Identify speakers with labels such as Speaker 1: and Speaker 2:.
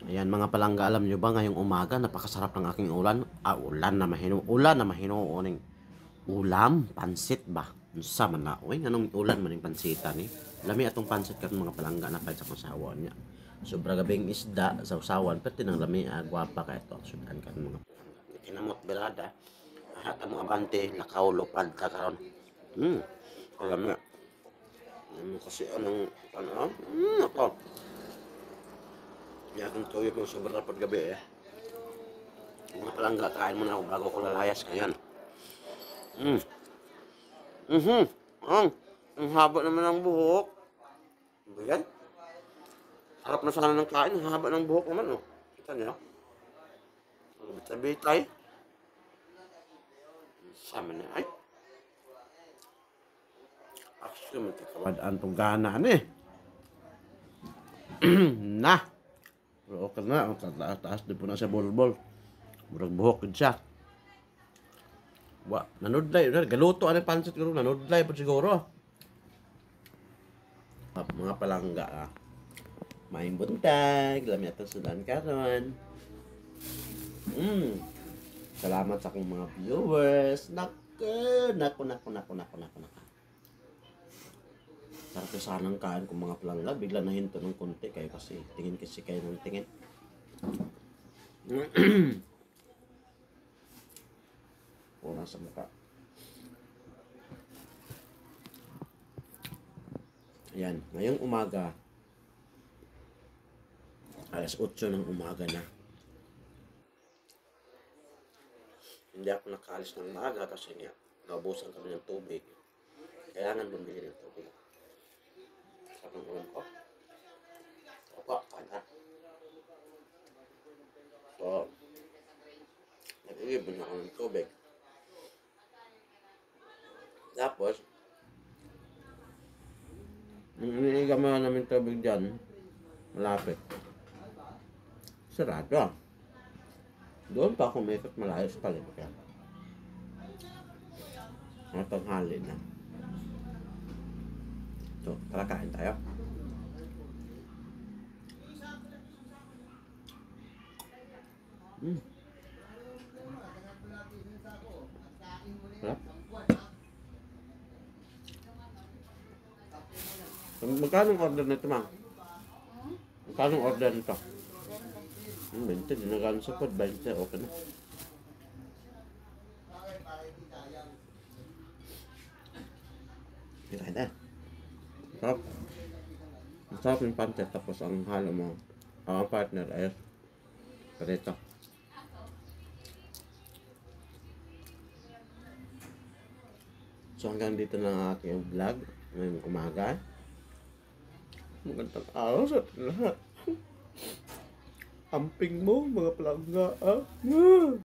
Speaker 1: Ayan mga palangga, alam nyo ba ngayong umaga napakasarap ng aking ulan. Ulan na mahinuoning ulam, pansit ba? Unsa man na, oy, anong ulan man yung pansitan ni? Lami atong pansit karon mga palangga na pag sa kusawan niya. Sobra gabing isda sa usawan, pati nang lami gwapa kay to sudan kan mga palangga. Kinamot berada. Ahat ang mga abante lakaw lupad ta karon. Alam na. Ano kasi anong ako. Yakang tuyo kung sobra pag gabi eh. Mga palangga, kain muna ako bago ko lalayas ngayon. Mm. Mhm. Ang haba naman ng buhok. Ano ba yan? Harap na sana ng kain, ang haba ng buhok naman oh. Kita niyo? Bitay-bitay. Sama na ay. Actually, matikawadaan tong gana eh. Na. Pero okay na, ang taas din po na sa bol-bol. Murag buhok din siya. Nanudlay, galuto ang pansit ko, nanudlay po siguro. Mga palangga maing buntag, lami atong sudan karon. Salamat sa akong mga viewers. Naku. Sarap sanang kain kung mga palangga, bigla nahinto ng konti kayo kasi tingin kasi kayo ng tingin. Wala sa mukha. Ayan, ngayong umaga, alas 8 ng umaga na. Hindi ako nakalis ng maaga kasi nga, naubusan kami ng tubig. Kailangan bumili ng tubig. Sabi ng ulam ko. Opo, kana. So, nag-iibon ako ng tubig. Tapos, nung iniigama namin tubig dyan, malapit. Sarado. Doon pa ako may ikot malayos pala. Kaya, tanghali na. So, tara kain tayo. Sarap. Magkano order nito, Mang? Magkano order nito? 20, dinagano sa pod, 20, okay na. Kirain na. Sarap. Masarap yung pancit, tapos ang halo mo, ang partner ay parito. So hanggang dito na ang aking vlog ngayong umaga. Magandang araw sa lahat. Amping mo mga palangga.